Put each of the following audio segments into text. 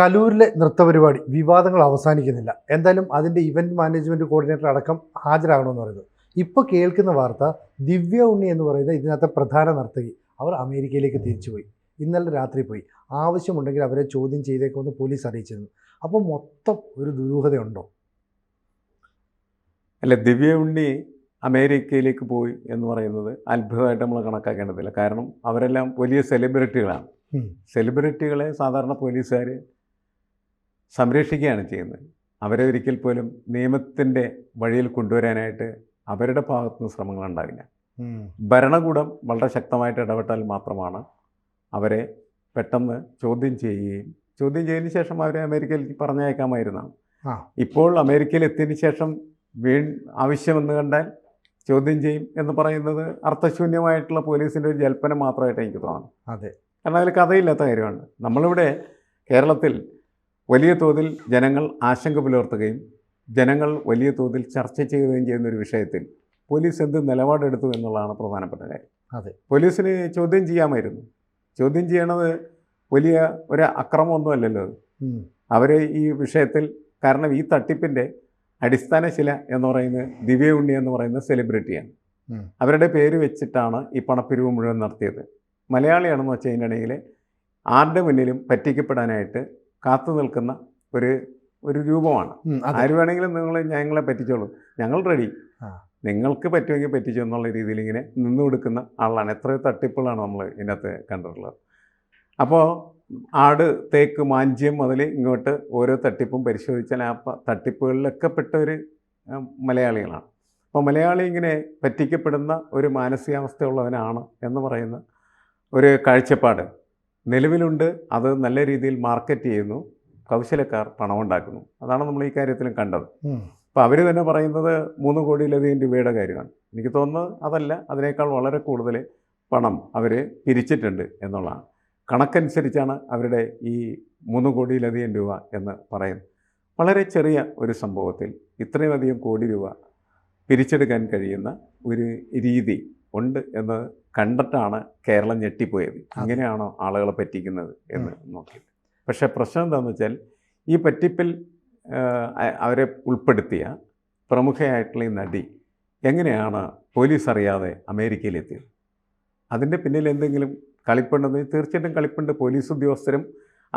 കലൂരിലെ നൃത്തപരിപാടി വിവാദങ്ങൾ അവസാനിക്കുന്നില്ല. എന്തായാലും അതിൻ്റെ ഇവൻറ്റ് മാനേജ്മെൻറ്റ് കോർഡിനേറ്റർ അടക്കം ഹാജരാകണമെന്ന് പറയുന്നത്. ഇപ്പോൾ കേൾക്കുന്ന വാർത്ത ദിവ്യ ഉണ്ണി എന്ന് പറയുന്ന ഇതിനകത്തെ പ്രധാന നർത്തകി അവർ അമേരിക്കയിലേക്ക് തിരിച്ചുപോയി. ഇന്നലെ രാത്രി പോയി. ആവശ്യമുണ്ടെങ്കിൽ അവരെ ചോദ്യം ചെയ്തേക്കുമെന്ന് പോലീസ് അറിയിച്ചിരുന്നു. അപ്പോൾ മൊത്തം ഒരു ദുരൂഹതയുണ്ടോ? അല്ല, ദിവ്യ ഉണ്ണി അമേരിക്കയിലേക്ക് പോയി എന്ന് പറയുന്നത് അത്ഭുതമായിട്ട് നമ്മൾ കണക്കാക്കേണ്ടതില്ല. കാരണം അവരെല്ലാം വലിയ സെലിബ്രിറ്റികളാണ്. സെലിബ്രിറ്റികളെ സാധാരണ പോലീസുകാർ സംരക്ഷിക്കുകയാണ് ചെയ്യുന്നത്. അവരെ ഒരിക്കൽ പോലും നിയമത്തിൻ്റെ വഴിയിൽ കൊണ്ടുവരാനായിട്ട് അവരുടെ ഭാഗത്തുനിന്ന് ശ്രമങ്ങളുണ്ടാവില്ല. ഭരണകൂടം വളരെ ശക്തമായിട്ട് ഇടപെട്ടാൽ മാത്രമാണ് അവരെ പെട്ടെന്ന് ചോദ്യം ചെയ്തതിന് ശേഷം അവരെ അമേരിക്കയിലേക്ക് പറഞ്ഞയക്കാമായിരുന്നതാണ്. ഇപ്പോൾ അമേരിക്കയിൽ എത്തിയതിന് ശേഷം ആവശ്യമെന്ന് കണ്ടാൽ ചോദ്യം ചെയ്യും എന്ന് പറയുന്നത് അർത്ഥശൂന്യമായിട്ടുള്ള പോലീസിൻ്റെ ഒരു ജൽപ്പന മാത്രമായിട്ട് എനിക്ക് തോന്നുന്നു. അതെ, കാരണം അതിൽ കഥയില്ലാത്ത കാര്യമാണ്. നമ്മളിവിടെ കേരളത്തിൽ വലിയ തോതിൽ ജനങ്ങൾ ആശങ്ക പുലർത്തുകയും ജനങ്ങൾ വലിയ തോതിൽ ചർച്ച ചെയ്യുകയും ചെയ്യുന്ന ഒരു വിഷയത്തിൽ പോലീസ് എന്ത് നിലപാടെടുത്തു എന്നുള്ളതാണ് പ്രധാനപ്പെട്ട കാര്യം. അതെ, പോലീസിന് ചോദ്യം ചെയ്യാമായിരുന്നു. ചോദ്യം ചെയ്യണത് വലിയ ഒരു അക്രമമൊന്നുമല്ലല്ലോ. അവർ ഈ വിഷയത്തിൽ, കാരണം ഈ തട്ടിപ്പിൻ്റെ അടിസ്ഥാന ശില എന്ന് പറയുന്നത് ദിവ്യ ഉണ്ണി എന്ന് പറയുന്ന സെലിബ്രിറ്റിയാണ്. അവരുടെ പേര് വെച്ചിട്ടാണ് ഈ പണപ്പിരിവ് മുഴുവൻ നടത്തിയത്. മലയാളിയാണെന്ന് വെച്ച് കഴിഞ്ഞിട്ടുണ്ടെങ്കിൽ ആരുടെ മുന്നിലും പറ്റിക്കപ്പെടാനായിട്ട് കാത്തു നിൽക്കുന്ന ഒരു രൂപമാണ്. ആര് വേണമെങ്കിലും ഞങ്ങളെ പറ്റിച്ചോളൂ, ഞങ്ങൾ റെഡി, നിങ്ങൾക്ക് പറ്റുമെങ്കിൽ പറ്റിച്ചു എന്നുള്ള രീതിയിൽ ഇങ്ങനെ നിന്നു കൊടുക്കുന്ന ആളാണ്. എത്രയോ തട്ടിപ്പുകളാണ് നമ്മൾ ഇതിനകത്ത് കണ്ടിട്ടുള്ളത്. അപ്പോൾ ആട്, തേക്ക്, മാഞ്ചിയം മുതൽ ഇങ്ങോട്ട് ഓരോ തട്ടിപ്പും പരിശോധിച്ചാൽ ആ തട്ടിപ്പുകളിലൊക്കെ പെട്ടവർ മലയാളികളാണ്. അപ്പോൾ മലയാളി ഇങ്ങനെ പറ്റിക്കപ്പെടുന്ന ഒരു മാനസികാവസ്ഥയുള്ളവനാണ് എന്ന് പറയുന്ന ഒരു കാഴ്ചപ്പാട് നിലവിലുണ്ട്. അത് നല്ല രീതിയിൽ മാർക്കറ്റ് ചെയ്യുന്നു, കൗശലക്കാർ പണമുണ്ടാക്കുന്നു. അതാണ് നമ്മൾ ഈ കാര്യത്തിലും കണ്ടത്. അപ്പോൾ അവർ തന്നെ പറയുന്നത് 3 കോടിയിലധികം രൂപയുടെ കാര്യമാണ്. എനിക്ക് തോന്നുന്നത് അതല്ല, അതിനേക്കാൾ വളരെ കൂടുതൽ പണം അവർ പിരിച്ചിട്ടുണ്ട് എന്നുള്ളതാണ്. കണക്കനുസരിച്ചാണ് അവരുടെ ഈ 3 കോടിയിലധികം രൂപ എന്ന് പറയുന്നത്. വളരെ ചെറിയ ഒരു സംഭവത്തിൽ ഇത്രയും അധികം കോടി രൂപ പിരിച്ചെടുക്കാൻ കഴിയുന്ന ഒരു രീതി ഉണ്ട് എന്ന് കണ്ടിട്ടാണ് കേരളം ഞെട്ടിപ്പോയത്. ഇങ്ങനെയാണോ ആളുകളെ പറ്റിക്കുന്നത് എന്ന് നോക്കി. പക്ഷേ പ്രശ്നം എന്താണെന്ന് വെച്ചാൽ ഈ പറ്റിപ്പിൽ അവരെ ഉൾപ്പെടുത്തിയ പ്രമുഖയായിട്ടുള്ള ഈ നടി എങ്ങനെയാണ് പോലീസ് അറിയാതെ അമേരിക്കയിലെത്തിയത്? അതിൻ്റെ പിന്നിൽ എന്തെങ്കിലും കളിപ്പുണ്ടെന്ന് തീർച്ചയായിട്ടും കളിപ്പുണ്ട്. പോലീസ് ഉദ്യോഗസ്ഥരും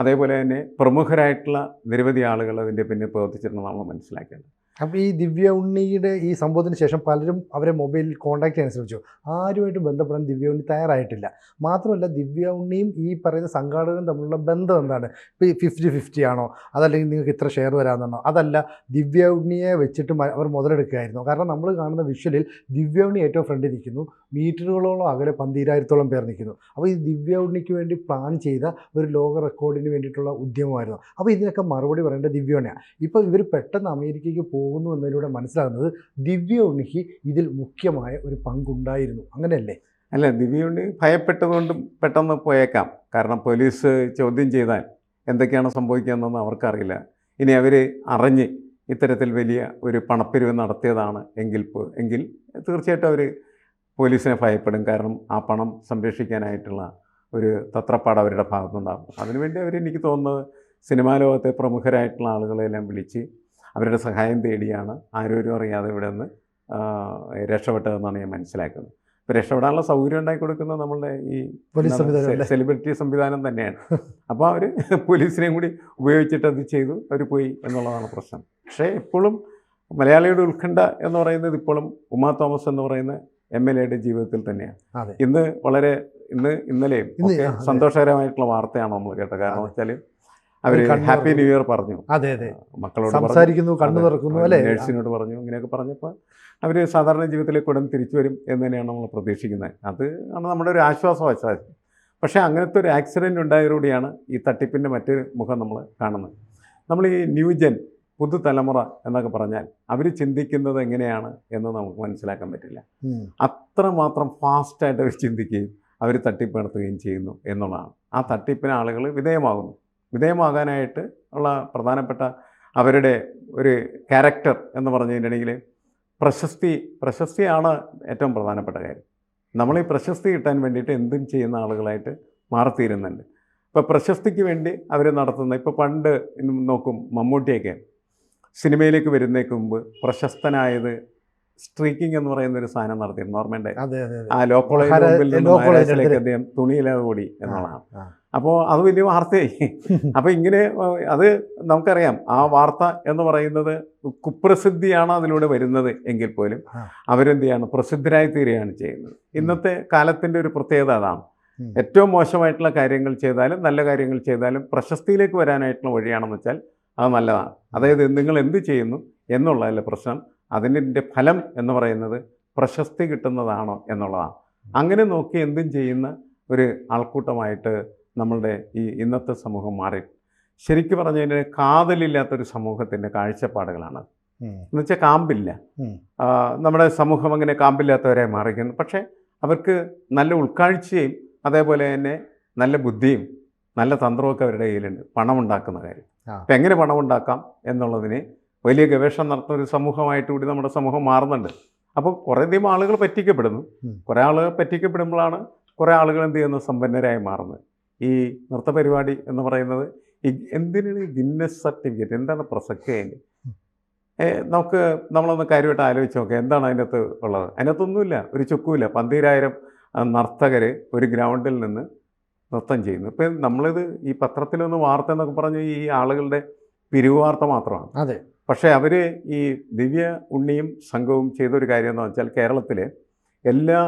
അതേപോലെ തന്നെ പ്രമുഖരായിട്ടുള്ള നിരവധി ആളുകൾ അതിൻ്റെ പിന്നിൽ പ്രവർത്തിച്ചിട്ടുണ്ടെന്ന് നമ്മൾ മനസ്സിലാക്കേണ്ടത്. അപ്പോൾ ഈ ദിവ്യ ഉണ്ണിയുടെ ഈ സംഭവത്തിന് ശേഷം പലരും അവരെ മൊബൈലിൽ കോൺടാക്ട് ചെയ്യാൻ ശ്രമിച്ചു. ആരുമായിട്ടും ബന്ധപ്പെടാൻ ദിവ്യ ഉണ്ണി തയ്യാറായിട്ടില്ല. മാത്രമല്ല ദിവ്യ ഉണ്ണിയും ഈ പറയുന്ന സംഘാടകരും തമ്മിലുള്ള ബന്ധം എന്താണ്? ഇപ്പോൾ ഈ 50-50 ആണോ? അതല്ലെങ്കിൽ നിങ്ങൾക്ക് ഇത്ര ഷെയർ വരാമെന്നാണോ? അതല്ല, ദിവ്യ ഉണ്ണിയെ വെച്ചിട്ട് അവർ മുതലെടുക്കുകയായിരുന്നു. കാരണം നമ്മൾ കാണുന്ന വിഷ്വലിൽ ദിവ്യ ഉണ്ണി ഏറ്റവും ഫ്രണ്ടിൽ നിൽക്കുന്നു, മീറ്ററുകളോളം അകലെ 12,000-ഓളം പേർ നിൽക്കുന്നു. അപ്പോൾ ഈ ദിവ്യ ഉണ്ണിക്ക് വേണ്ടി പ്ലാൻ ചെയ്ത ഒരു ലോക റെക്കോർഡിന് വേണ്ടിയിട്ടുള്ള ഉദ്യമമായിരുന്നു. അപ്പോൾ ഇതിനൊക്കെ മറുപടി പറയേണ്ടത് ദിവ്യ ഉണ്ണിയാണ്. ഇപ്പോൾ ഇവർ പെട്ടെന്ന് അമേരിക്കയ്ക്ക് പോകുന്നു എന്നതിലൂടെ മനസ്സിലാകുന്നത് ദിവ്യ ഉണ്ണിക്ക് ഇതിൽ മുഖ്യമായ ഒരു പങ്കുണ്ടായിരുന്നു. അങ്ങനെയല്ലേ? അല്ല, ദിവ്യ ഉണ്ണി ഭയപ്പെട്ടതുകൊണ്ടും പെട്ടെന്ന് പോയേക്കാം. കാരണം പോലീസ് ചോദ്യം ചെയ്താൽ എന്തൊക്കെയാണ് സംഭവിക്കുകയെന്നൊന്നും അവർക്കറിയില്ല. ഇനി അവർ അറിഞ്ഞ് ഇത്തരത്തിൽ വലിയ ഒരു പണപ്പിരിവ് നടത്തിയതാണ് എങ്കിൽ തീർച്ചയായിട്ടും അവർ പോലീസിനെ ഭയപ്പെടും. കാരണം ആ പണം സംരക്ഷിക്കാനായിട്ടുള്ള ഒരു തത്രപ്പാട് അവരുടെ ഭാഗത്തുനിന്നുണ്ടാകും. അതിനുവേണ്ടി എനിക്ക് തോന്നുന്നത് സിനിമാ ലോകത്തെ പ്രമുഖരായിട്ടുള്ള ആളുകളെല്ലാം വിളിച്ച് അവരുടെ സഹായം തേടിയാണ് ആരോരും അറിയാതെ ഇവിടെ നിന്ന് രക്ഷപ്പെട്ടതെന്നാണ് ഞാൻ മനസ്സിലാക്കുന്നത്. ഇപ്പോൾ രക്ഷപ്പെടാനുള്ള സൗകര്യം ഉണ്ടാക്കി കൊടുക്കുന്നത് നമ്മളുടെ ഈ സെലിബ്രിറ്റി സംവിധാനം തന്നെയാണ്. അപ്പോൾ അവർ പോലീസിനെയും കൂടി ഉപയോഗിച്ചിട്ട് അത് ചെയ്തു, അവർ പോയി എന്നുള്ളതാണ് പ്രശ്നം. പക്ഷേ ഇപ്പോഴും മലയാളിയുടെ ഉത്കണ്ഠ എന്ന് പറയുന്നത് ഇപ്പോഴും ഉമാ തോമസ് എന്ന് പറയുന്ന MLAയുടെ ജീവിതത്തിൽ തന്നെയാണ്. ഇന്നലെയും സന്തോഷകരമായിട്ടുള്ള വാർത്തയാണ് നമ്മൾ കേട്ടത്. കാരണം വെച്ചാൽ അവർ ഹാപ്പി ന്യൂ ഇയർ പറഞ്ഞു, മക്കളോട് സംസാരിക്കുന്നു, കണ്ണു തുറക്കുന്നു, നേഴ്സിനോട് പറഞ്ഞു. ഇങ്ങനെയൊക്കെ പറഞ്ഞപ്പോൾ അവർ സാധാരണ ജീവിതത്തിലേക്ക് ഉടൻ തിരിച്ചു വരും എന്ന് തന്നെയാണ് നമ്മൾ പ്രതീക്ഷിക്കുന്നത്. അത് ആണ് നമ്മുടെ ഒരു ആശ്വാസവശാൽ. പക്ഷേ അങ്ങനത്തെ ഒരു ആക്സിഡൻറ്റ് ഉണ്ടായതോടെയാണ് ഈ തട്ടിപ്പിൻ്റെ മറ്റൊരു മുഖം നമ്മൾ കാണുന്നത്. നമ്മൾ ഈ ന്യൂജൻ പുതുതലമുറ എന്നൊക്കെ പറഞ്ഞാൽ അവർ ചിന്തിക്കുന്നത് എങ്ങനെയാണ് എന്ന് നമുക്ക് മനസ്സിലാക്കാൻ പറ്റില്ല. അത്രമാത്രം ഫാസ്റ്റായിട്ട് അവർ ചിന്തിക്കുകയും അവർ തട്ടിപ്പ് നടത്തുകയും ചെയ്യുന്നു എന്നുള്ളതാണ്. ആ തട്ടിപ്പിന് ആളുകൾ വിധേയമാകാനായിട്ട് ഉള്ള പ്രധാനപ്പെട്ട അവരുടെ ഒരു ക്യാരക്ടർ എന്ന് പറഞ്ഞു കഴിഞ്ഞിട്ടുണ്ടെങ്കിൽ പ്രശസ്തിയാണ് ഏറ്റവും പ്രധാനപ്പെട്ട കാര്യം. നമ്മൾ ഈ പ്രശസ്തി കിട്ടാൻ വേണ്ടിയിട്ട് എന്തും ചെയ്യുന്ന ആളുകളായിട്ട് മാറിത്തീരുന്നുണ്ട്. ഇപ്പോൾ പ്രശസ്തിക്ക് വേണ്ടി അവർ നടത്തുന്ന, ഇപ്പോൾ പണ്ട് നോക്കും മമ്മൂട്ടിയൊക്കെ സിനിമയിലേക്ക് വരുന്നതിന് മുമ്പ് പ്രശസ്തനായത് സ്ട്രീക്കിംഗ് എന്ന് പറയുന്ന ഒരു സാധനം നടത്തിയിരുന്നു, ഓർമ്മയുണ്ട്? അതെ അതെ ആ ലോ കോളേജ് മുമ്പിൽ നിന്ന് ലോ കോളേജ് മഹാരാഷ്ട്രയിലേക്ക് അദ്ദേഹം തുണിയില്ലാതെ ഓടി എന്നുള്ളതാണ്. അപ്പോൾ അത് വലിയ വാർത്തയായി. അപ്പോൾ ഇങ്ങനെ അത് നമുക്കറിയാം, ആ വാർത്ത എന്ന് പറയുന്നത് കുപ്രസിദ്ധിയാണ് അതിലൂടെ വരുന്നത് എങ്കിൽ പോലും അവരെന്ത് ചെയ്യാണ്, പ്രസിദ്ധരായി തീരുകയാണ് ചെയ്യുന്നത്. ഇന്നത്തെ കാലത്തിൻ്റെ ഒരു പ്രത്യേകത അതാണ്. ഏറ്റവും മോശമായിട്ടുള്ള കാര്യങ്ങൾ ചെയ്താലും നല്ല കാര്യങ്ങൾ ചെയ്താലും പ്രശസ്തിയിലേക്ക് വരാനായിട്ടുള്ള വഴിയാണെന്ന് വെച്ചാൽ അത് നല്ലതാണ്. അതായത് നിങ്ങൾ എന്ത് ചെയ്യുന്നു എന്നുള്ളതല്ല പ്രശ്നം, അതിൻ്റെ ഫലം എന്ന് പറയുന്നത് പ്രശസ്തി കിട്ടുന്നതാണോ എന്നുള്ളതാണ്. അങ്ങനെ നോക്കി എന്തും ചെയ്യുന്ന ഒരു ആൾക്കൂട്ടമായിട്ട് നമ്മളുടെ ഈ ഇന്നത്തെ സമൂഹം മാറി. ശരിക്കും പറഞ്ഞു കഴിഞ്ഞാൽ കാതലില്ലാത്തൊരു സമൂഹത്തിൻ്റെ കാഴ്ചപ്പാടുകളാണ്. എന്നുവെച്ചാൽ കാമ്പില്ല, നമ്മുടെ സമൂഹം അങ്ങനെ കാമ്പില്ലാത്തവരെ മാറിക്കുന്നു. പക്ഷേ അവർക്ക് നല്ല ഉൾക്കാഴ്ചയും അതേപോലെ തന്നെ നല്ല ബുദ്ധിയും നല്ല തന്ത്രമൊക്കെ അവരുടെ കയ്യിലുണ്ട്, പണം ഉണ്ടാക്കുന്ന കാര്യം. അപ്പം എങ്ങനെ പണം ഉണ്ടാക്കാം എന്നുള്ളതിന് വലിയ ഗവേഷണം നടത്തുന്ന ഒരു സമൂഹമായിട്ട് കൂടി നമ്മുടെ സമൂഹം മാറുന്നുണ്ട്. അപ്പോൾ കുറേയധികം ആളുകൾ പറ്റിക്കപ്പെടുന്നു. കുറേ ആളുകൾ പറ്റിക്കപ്പെടുമ്പോഴാണ് കുറേ ആളുകൾ എന്ത് ചെയ്യുന്നു, സമ്പന്നരായി മാറുന്നത്. ഈ നൃത്ത പരിപാടി എന്ന് പറയുന്നത് എന്തിനാണ് ഗിന്നസ് സർട്ടിഫിക്കറ്റ്, എന്താണ് പ്രസക്തി അതിൻ്റെ? നമ്മളൊന്ന് കാര്യമായിട്ട് ആലോചിച്ച് നോക്കുക, എന്താണ് അതിനകത്ത് ഉള്ളത്? അതിനകത്തൊന്നുമില്ല, ഒരു ചുക്കുമില്ല. 12,000 നർത്തകർ ഒരു ഗ്രൗണ്ടിൽ നിന്ന് നൃത്തം ചെയ്യുന്നു. ഇപ്പം നമ്മളിത് ഈ പത്രത്തിലൊന്ന് വാർത്ത എന്നൊക്കെ പറഞ്ഞ് ഈ ആളുകളുടെ പിരിവ് വാർത്ത മാത്രമാണ്. അതെ. പക്ഷേ അവർ ഈ ദിവ്യ ഉണ്ണിയും സംഘവും ചെയ്തൊരു കാര്യം എന്ന് വെച്ചാൽ കേരളത്തിലെ എല്ലാ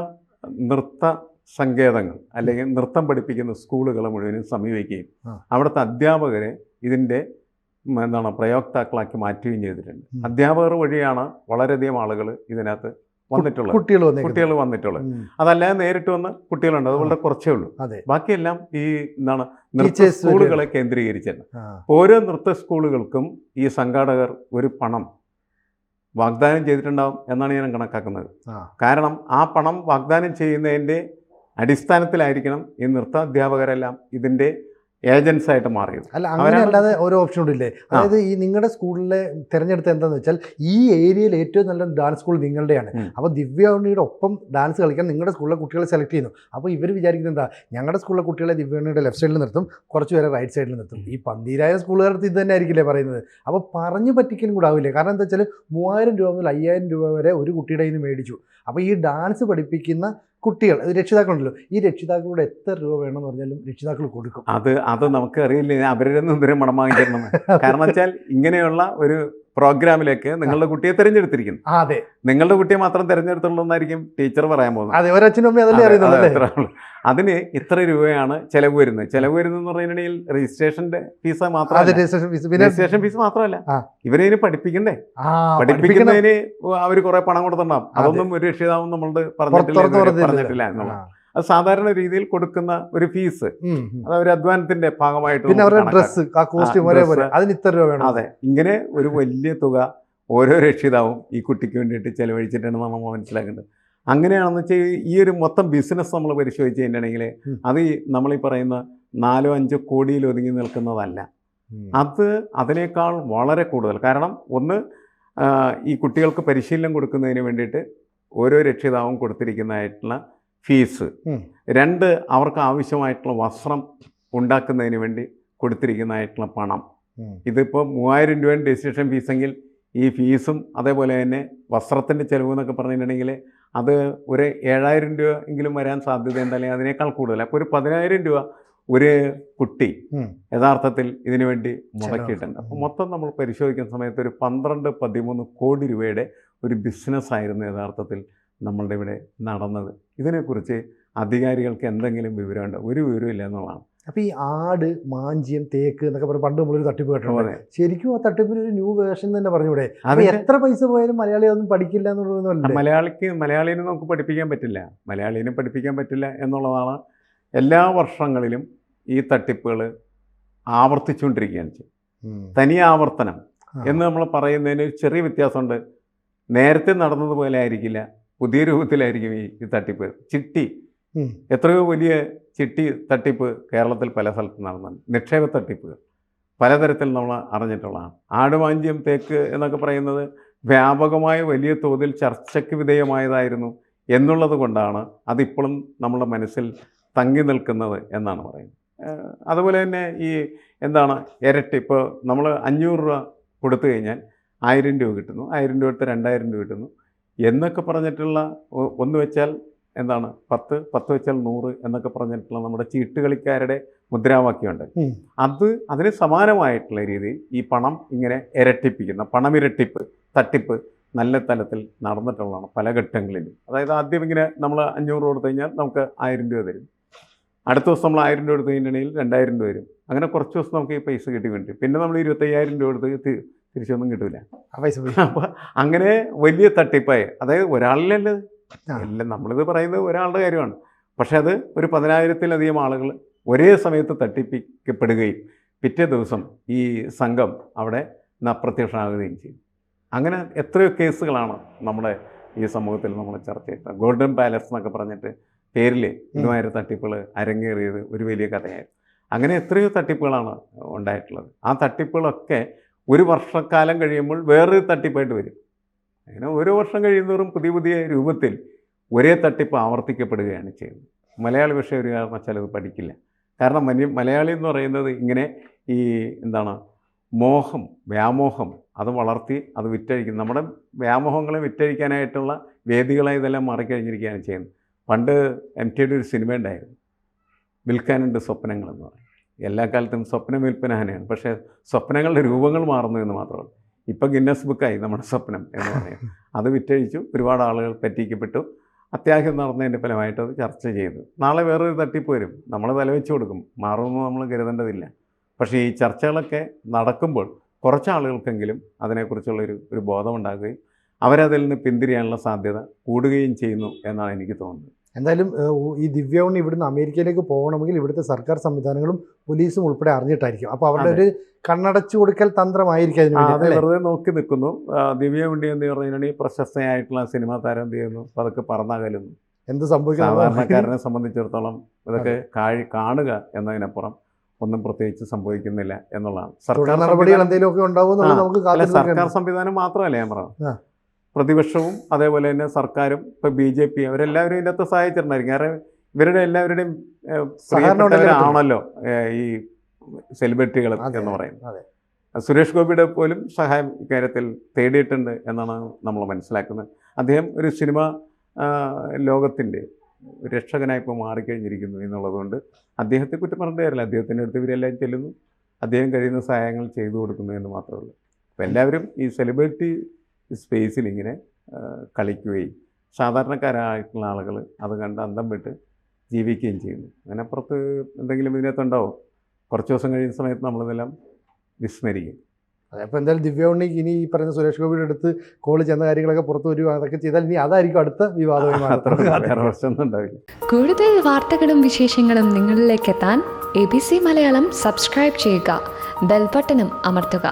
നൃത്ത സങ്കേതങ്ങൾ അല്ലെങ്കിൽ നൃത്തം പഠിപ്പിക്കുന്ന സ്കൂളുകൾ മുഴുവനും സമീപിക്കുകയും അവിടുത്തെ അധ്യാപകരെ ഇതിൻ്റെ പ്രയോക്താക്കളാക്കി മാറ്റുകയും ചെയ്തിട്ടുണ്ട്. അധ്യാപകർ വഴിയാണ് വളരെയധികം ആളുകൾ ഇതിനകത്ത് വന്നിട്ടുള്ളത്, കുട്ടികൾ വന്നിട്ടുള്ളത്. അതല്ലാതെ നേരിട്ട് വന്ന കുട്ടികളുണ്ട്, അത് വളരെ കുറച്ചേ ഉള്ളൂ. ബാക്കിയെല്ലാം ഈ നൃത്ത സ്കൂളുകളെ കേന്ദ്രീകരിച്ചാണ്. ഓരോ നൃത്ത സ്കൂളുകൾക്കും ഈ സംഘാടകർ ഒരു പണം വാഗ്ദാനം ചെയ്തിട്ടുണ്ടാവും എന്നാണ് ഞാൻ കണക്കാക്കുന്നത്. കാരണം ആ പണം വാഗ്ദാനം ചെയ്യുന്നതിൻ്റെ അടിസ്ഥാനത്തിലായിരിക്കണം ഈ നൃത്ത അധ്യാപകരെല്ലാം ഇതിൻ്റെ ഏജൻസ് ആയിട്ട് മാറിയത്. അല്ല, അങ്ങനെ അല്ലാതെ ഓരോ ഓപ്ഷൻ ഉണ്ടല്ലേ? അതായത് ഈ നിങ്ങളുടെ സ്കൂളിലെ തിരഞ്ഞെടുത്ത എന്താണെന്ന് വെച്ചാൽ ഈ ഏരിയയിൽ ഏറ്റവും നല്ല ഡാൻസ് സ്കൂൾ നിങ്ങളുടെയാണ്. അപ്പോൾ ദിവ്യ ഉണ്ണിയുടെ ഒപ്പം ഡാൻസ് കളിക്കാൻ നിങ്ങളുടെ സ്കൂളിലെ കുട്ടികളെ സെലക്ട് ചെയ്യുന്നു. അപ്പോൾ ഇവർ വിചാരിക്കുന്നത് എന്താ, ഞങ്ങളുടെ സ്കൂളിലെ കുട്ടികളെ ദിവ്യ ഉണ്ണിയുടെ ലെഫ്റ്റ് സൈഡിൽ നിർത്തും, കുറച്ച് പേരെ റൈറ്റ് സൈഡിൽ നിർത്തും. ഈ 12,000 സ്കൂളുകാർക്ക് ഇത് തന്നെ ആയിരിക്കില്ലേ പറയുന്നത്? അപ്പോൾ പറഞ്ഞു പറ്റിക്കലും കൂടെ ആവില്ലേ? കാരണം എന്താ വെച്ചാൽ 3,000 രൂപ മുതൽ 5,000 രൂപ വരെ ഒരു കുട്ടിയുടെ കയ്യിൽ നിന്ന് മേടിച്ചു. അപ്പോൾ ഈ ഡാൻസ് പഠിപ്പിക്കുന്ന കുട്ടികൾ, രക്ഷിതാക്കളുണ്ടല്ലോ, ഈ രക്ഷിതാക്കളോട് എത്ര രൂപ വേണമെന്ന് പറഞ്ഞാലും രക്ഷിതാക്കൾ കൊടുക്കും. അത് നമുക്ക് അറിയില്ല, അവരുടെ എന്തൊരു മണം വാങ്ങിക്കണം. കാരണം വെച്ചാൽ ഇങ്ങനെയുള്ള ഒരു പ്രോഗ്രാമിലേക്ക് നിങ്ങളുടെ കുട്ടിയെ തിരഞ്ഞെടുത്തിരിക്കുന്നു. അതെ, നിങ്ങളുടെ കുട്ടിയെ മാത്രം തിരഞ്ഞെടുത്തുള്ളൂന്നായിരിക്കും ടീച്ചർ പറയാൻ പോകുന്നത്. അതെ, ഒരച്ഛനും അമ്മയും അതല്ലേ അറിയുന്നത്. അതിന് ഇത്ര രൂപയാണ് ചെലവ് വരുന്നത്. ചെലവ് വരുന്നതെന്ന് പറയുകയാണെങ്കിൽ രജിസ്ട്രേഷന്റെ ഫീസ് മാത്രമല്ല, രജിസ്ട്രേഷൻ ഫീസ് മാത്രമല്ല, ഇവരെ പഠിപ്പിക്കണ്ടേ, പഠിപ്പിക്കുന്നതിന് അവർ കുറെ പണം കൊടുത്തിട്ടുണ്ടാവും. അതൊന്നും ഒരു രക്ഷിതാവും നമ്മളോട് പറഞ്ഞിട്ടില്ല എന്നുള്ള അത് സാധാരണ രീതിയിൽ കൊടുക്കുന്ന ഒരു ഫീസ്, അത് ഒരു അധ്വാനത്തിന്റെ ഭാഗമായിട്ട്. അതെ, ഇങ്ങനെ ഒരു വലിയ തുക ഓരോ രക്ഷിതാവും ഈ കുട്ടിക്ക് വേണ്ടിയിട്ട് ചെലവഴിച്ചിട്ടാണ് നമ്മൾ മനസ്സിലാക്കേണ്ടത്. അങ്ങനെയാണെന്ന് വെച്ചാൽ ഈ ഒരു മൊത്തം ബിസിനസ് നമ്മൾ പരിശോധിച്ച് കഴിഞ്ഞിട്ടുണ്ടെങ്കിൽ അത് നമ്മളീ പറയുന്ന 4-5 കോടിയിൽ ഒതുങ്ങി നിൽക്കുന്നതല്ല. അത് അതിനേക്കാൾ വളരെ കൂടുതൽ. കാരണം ഒന്ന്, ഈ കുട്ടികൾക്ക് പരിശീലനം കൊടുക്കുന്നതിന് വേണ്ടിയിട്ട് ഓരോ രക്ഷിതാവും കൊടുത്തിരിക്കുന്നതായിട്ടുള്ള ഫീസ്. 2, അവർക്ക് ആവശ്യമായിട്ടുള്ള വസ്ത്രം ഉണ്ടാക്കുന്നതിന് വേണ്ടി കൊടുത്തിരിക്കുന്നതായിട്ടുള്ള പണം. ഇതിപ്പോൾ 3,000 രൂപ രജിസ്ട്രേഷൻ ഫീസെങ്കിൽ ഈ ഫീസും അതേപോലെ തന്നെ വസ്ത്രത്തിൻ്റെ ചിലവ് എന്നൊക്കെ പറഞ്ഞിട്ടുണ്ടെങ്കിൽ അത് ഒരു 7,000 രൂപ എങ്കിലും വരാൻ സാധ്യതയുണ്ട്, അല്ലെങ്കിൽ അതിനേക്കാൾ കൂടുതൽ. അപ്പോൾ ഒരു 10,000 രൂപ ഒരു കുട്ടി യഥാർത്ഥത്തിൽ ഇതിനു വേണ്ടി മുടക്കിയിട്ടുണ്ട്. അപ്പോൾ മൊത്തം നമ്മൾ പരിശോധിക്കുന്ന സമയത്ത് ഒരു 12-13 കോടി രൂപയുടെ ഒരു ബിസിനസ്സായിരുന്നു യഥാർത്ഥത്തിൽ നമ്മളുടെ ഇവിടെ നടന്നത്. ഇതിനെക്കുറിച്ച് അധികാരികൾക്ക് എന്തെങ്കിലും വിവരമുണ്ടോ? ഒരു വിവരവും ഇല്ല എന്നുള്ളതാണ്. അപ്പോൾ ഈ ആട്, മാഞ്ചിയം, തേക്ക് എന്നൊക്കെ പറഞ്ഞ് പണ്ട് നമ്മളൊരു തട്ടിപ്പ് കേട്ടിട്ടുണ്ട്. ശരിക്കും ആ തട്ടിപ്പിന് ഒരു ന്യൂ വേർഷൻ തന്നെ പറഞ്ഞൂടെ? അത് എത്ര പൈസ പോയാലും മലയാളി ഒന്നും പഠിക്കില്ല എന്നുള്ളതൊന്നുമല്ല. മലയാളീനെ നമുക്ക് പഠിപ്പിക്കാൻ പറ്റില്ല, മലയാളീനെ പഠിപ്പിക്കാൻ പറ്റില്ല എന്നുള്ളതാണ്. എല്ലാ വർഷങ്ങളിലും ഈ തട്ടിപ്പുകൾ ആവർത്തിച്ചുകൊണ്ടിരിക്കുകയാണ് ചെയ്യും. തനി ആവർത്തനം എന്ന് നമ്മൾ പറയുന്നതിന് ചെറിയ വ്യത്യാസമുണ്ട്. നേരത്തെ നടന്നതുപോലെ ആയിരിക്കില്ല, പുതിയ രൂപത്തിലായിരിക്കും ഈ തട്ടിപ്പ്. ചിട്ടി, എത്രയോ വലിയ ചിട്ടി തട്ടിപ്പ് കേരളത്തിൽ പല സ്ഥലത്തും നടന്നുണ്ട്. നിക്ഷേപ തട്ടിപ്പുകൾ പലതരത്തിൽ നമ്മൾ അറിഞ്ഞിട്ടുള്ളതാണ്. ആടുമാഞ്ചിയം, തേക്ക് എന്നൊക്കെ പറയുന്നത് വ്യാപകമായ വലിയ തോതിൽ ചർച്ചയ്ക്ക് വിധേയമായതായിരുന്നു എന്നുള്ളത് കൊണ്ടാണ് അതിപ്പോഴും നമ്മുടെ മനസ്സിൽ തങ്ങി നിൽക്കുന്നത് എന്നാണ് പറയുന്നത്. അതുപോലെ തന്നെ ഈ എന്താണ് ഇരട്ടി, ഇപ്പോൾ നമ്മൾ 500 രൂപ കൊടുത്തു കഴിഞ്ഞാൽ 1000 രൂപ കിട്ടുന്നു, 1000 രൂപ എടുത്ത് 2000 രൂപ കിട്ടുന്നു എന്നൊക്കെ പറഞ്ഞിട്ടുള്ള ഒന്ന് വെച്ചാൽ എന്താണ് 10 വെച്ചാൽ 100 എന്നൊക്കെ പറഞ്ഞിട്ടുള്ള നമ്മുടെ ചീട്ടുകളിക്കാരുടെ മുദ്രാവാക്യമുണ്ട്. അതിന് സമാനമായിട്ടുള്ള രീതിയിൽ ഈ പണം ഇങ്ങനെ ഇരട്ടിപ്പിക്കുന്ന പണമിരട്ടിപ്പ്, തട്ടിപ്പ് നല്ല തലത്തിൽ നടന്നിട്ടുള്ളതാണ് പല ഘട്ടങ്ങളിലും. അതായത് ആദ്യം ഇങ്ങനെ നമ്മൾ 500 രൂപ കൊടുത്തു കഴിഞ്ഞാൽ നമുക്ക് 1000 രൂപ തരും, അടുത്ത ദിവസം നമ്മൾ 1000 രൂപ എടുത്ത് കഴിഞ്ഞിട്ടുണ്ടെങ്കിൽ 2000 രൂപ വരും. അങ്ങനെ കുറച്ച് ദിവസം നമുക്ക് ഈ പൈസ കിട്ടി വേണ്ടി, പിന്നെ നമ്മൾ 25,000 രൂപ എടുത്ത് തിരിച്ചൊന്നും കിട്ടില്ല. അപ്പോൾ അങ്ങനെ വലിയ തട്ടിപ്പായി. അതായത് ഒരാളിലല്ല, എല്ലാം നമ്മളിത് പറയുന്നത് ഒരാളുടെ കാര്യമാണ്. പക്ഷെ അത് ഒരു 10,000-ലധികം ആളുകൾ ഒരേ സമയത്ത് തട്ടിപ്പിക്കപ്പെടുകയും പിറ്റേ ദിവസം ഈ സംഘം അവിടെ നിന്ന് അപ്രത്യക്ഷമാകുകയും ചെയ്യും. അങ്ങനെ എത്രയോ കേസുകളാണ് നമ്മുടെ ഈ സമൂഹത്തിൽ നമ്മൾ ചർച്ച ചെയ്തത്. ഗോൾഡൻ പാലസ് എന്നൊക്കെ പറഞ്ഞിട്ട് പേരിൽ ഇതുമാതിരി തട്ടിപ്പുകൾ അരങ്ങേറിയത് ഒരു വലിയ കഥയായിരുന്നു. അങ്ങനെ എത്രയോ തട്ടിപ്പുകളാണ് ഉണ്ടായിട്ടുള്ളത്. ആ തട്ടിപ്പുകളൊക്കെ ഒരു വർഷക്കാലം കഴിയുമ്പോൾ വേറൊരു തട്ടിപ്പായിട്ട് വരും. അങ്ങനെ ഓരോ വർഷം കഴിയുന്നവരും പുതിയ പുതിയ രൂപത്തിൽ ഒരേ തട്ടിപ്പ് ആവർത്തിക്കപ്പെടുകയാണ് ചെയ്യുന്നത്. മലയാള വിഷയം ഒരു കാരണവശാലും അത് പഠിക്കില്ല. കാരണം മലയാളി എന്ന് പറയുന്നത് ഇങ്ങനെ ഈ എന്താണ് മോഹം, വ്യാമോഹം അത് വളർത്തി അത് വിറ്റഴിക്കും. നമ്മുടെ വ്യാമോഹങ്ങളെ വിറ്റഴിക്കാനായിട്ടുള്ള വേദികളായി ഇതെല്ലാം മാറിക്കഴിഞ്ഞിരിക്കുകയാണ് ചെയ്യുന്നത്. പണ്ട് MTയുടെ ഒരു സിനിമ ഉണ്ടായിരുന്നു, വിൽക്കാനുണ്ട് സ്വപ്നങ്ങൾ എന്ന് പറയും. എല്ലാ കാലത്തും സ്വപ്നം വിൽപ്പനയാണ്, പക്ഷേ സ്വപ്നങ്ങളുടെ രൂപങ്ങൾ മാറുന്നു എന്ന് മാത്രമല്ല. ഇപ്പം ഗിന്നസ് ബുക്കായി നമ്മുടെ സ്വപ്നം എന്ന് പറയും. അത് വിറ്റഴിച്ചു, ഒരുപാട് ആളുകൾ പറ്റിക്കപ്പെട്ടു, അത്യാഹിതം നടന്നതിൻ്റെ ഫലമായിട്ട് അത് ചർച്ച ചെയ്തു. നാളെ വേറൊരു തട്ടിപ്പ് വരും, നമ്മൾ തലവെച്ച് കൊടുക്കും, മാറുമെന്ന് നമ്മൾ കരുതേണ്ടതില്ല. പക്ഷേ ഈ ചർച്ചകളൊക്കെ നടക്കുമ്പോൾ കുറച്ച് ആളുകൾക്കെങ്കിലും അതിനെക്കുറിച്ചുള്ളൊരു ബോധമുണ്ടാകുകയും അവരതിൽ നിന്ന് പിന്തിരിയാനുള്ള സാധ്യത കൂടുകയും ചെയ്യുന്നു എന്നാണ് എനിക്ക് തോന്നുന്നത്. എന്തായാലും ഈ ദിവ്യ ഉണ്ണി ഇവിടുന്ന് അമേരിക്കയിലേക്ക് പോകണമെങ്കിൽ ഇവിടുത്തെ സർക്കാർ സംവിധാനങ്ങളും പോലീസും ഉൾപ്പെടെ അറിഞ്ഞിട്ടായിരിക്കും. അപ്പോൾ അവരുടെ ഒരു കണ്ണടച്ചു കൊടുക്കൽ തന്ത്രമായിരിക്കും. അത് വെറുതെ നോക്കി നിൽക്കുന്നു. ദിവ്യ ഉണ്ണി എന്ന് പറഞ്ഞിട്ടുണ്ടെങ്കിൽ പ്രശസ്തയായിട്ടുള്ള സിനിമാ താരം എന്ത് ചെയ്യുന്നു, അതൊക്കെ പറന്നകലുന്നു. എന്ത് സംഭവിക്കും? സാധാരണക്കാരനെ സംബന്ധിച്ചിടത്തോളം ഇതൊക്കെ കാണുക എന്നതിനപ്പുറം ഒന്നും പ്രത്യേകിച്ച് സംഭവിക്കുന്നില്ല എന്നുള്ളതാണ്. സർക്കാർ നടപടികൾ എന്തെങ്കിലുമൊക്കെ ഉണ്ടാവുമെന്നുള്ളത് നമുക്ക് സർക്കാർ സംവിധാനം മാത്രമല്ല ഞാൻ പറഞ്ഞു, പ്രതിപക്ഷവും അതേപോലെ തന്നെ സർക്കാരും, ഇപ്പോൾ BJP അവരെല്ലാവരും ഇതിനകത്ത് സഹായിച്ചിട്ടുണ്ടായിരിക്കും. കാരണം ഇവരുടെ എല്ലാവരുടെയും ആണല്ലോ ഈ സെലിബ്രിറ്റികൾ എന്ന് പറയുന്നത്. സുരേഷ് ഗോപിയുടെ പോലും സഹായം ഇക്കാര്യത്തിൽ തേടിയിട്ടുണ്ട് എന്നാണ് നമ്മൾ മനസ്സിലാക്കുന്നത്. അദ്ദേഹം ഒരു സിനിമ ലോകത്തിൻ്റെ രക്ഷകനായി ഇപ്പോൾ മാറിക്കഴിഞ്ഞിരിക്കുന്നു എന്നുള്ളതുകൊണ്ട് അദ്ദേഹത്തെ കുറ്റം പറഞ്ഞിട്ട് കാര്യമില്ല. അദ്ദേഹത്തിൻ്റെ അടുത്ത് ഇവരെല്ലാം ചെല്ലുന്നു, അദ്ദേഹം കഴിയുന്ന സഹായങ്ങൾ ചെയ്തു കൊടുക്കുന്നു എന്ന് മാത്രമേ ഉള്ളൂ. അപ്പോൾ എല്ലാവരും ഈ സെലിബ്രിറ്റി സ്പേസിൽ ഇങ്ങനെ കളിക്കുകയും സാധാരണക്കാരായിട്ടുള്ള ആളുകൾ അത് കണ്ട് അന്തം വിട്ട് ജീവിക്കുകയും ചെയ്യുന്നു. അതിനപ്പുറത്ത് എന്തെങ്കിലും ഇതിനകത്തുണ്ടാവും. കുറച്ച് ദിവസം കഴിയുന്ന സമയത്ത് നമ്മളിതെല്ലാം വിസ്മരിക്കും. അപ്പോൾ എന്തായാലും ദിവ്യ ഉണ്ണിക്ക് ഇനി ഈ പറയുന്ന സുരേഷ് ഗോപിയുടെ അടുത്ത് കോൾ ചെന്ന കാര്യങ്ങളൊക്കെ പുറത്തു വരും, അതൊക്കെ ചെയ്താൽ ഇനി അതായിരിക്കും അടുത്ത വിവാദം. ഉണ്ടാവില്ല. കൂടുതൽ വാർത്തകളും വിശേഷങ്ങളും നിങ്ങളിലേക്ക് എത്താൻ ABC മലയാളം സബ്സ്ക്രൈബ് ചെയ്യുക, ബെൽബട്ടനും അമർത്തുക.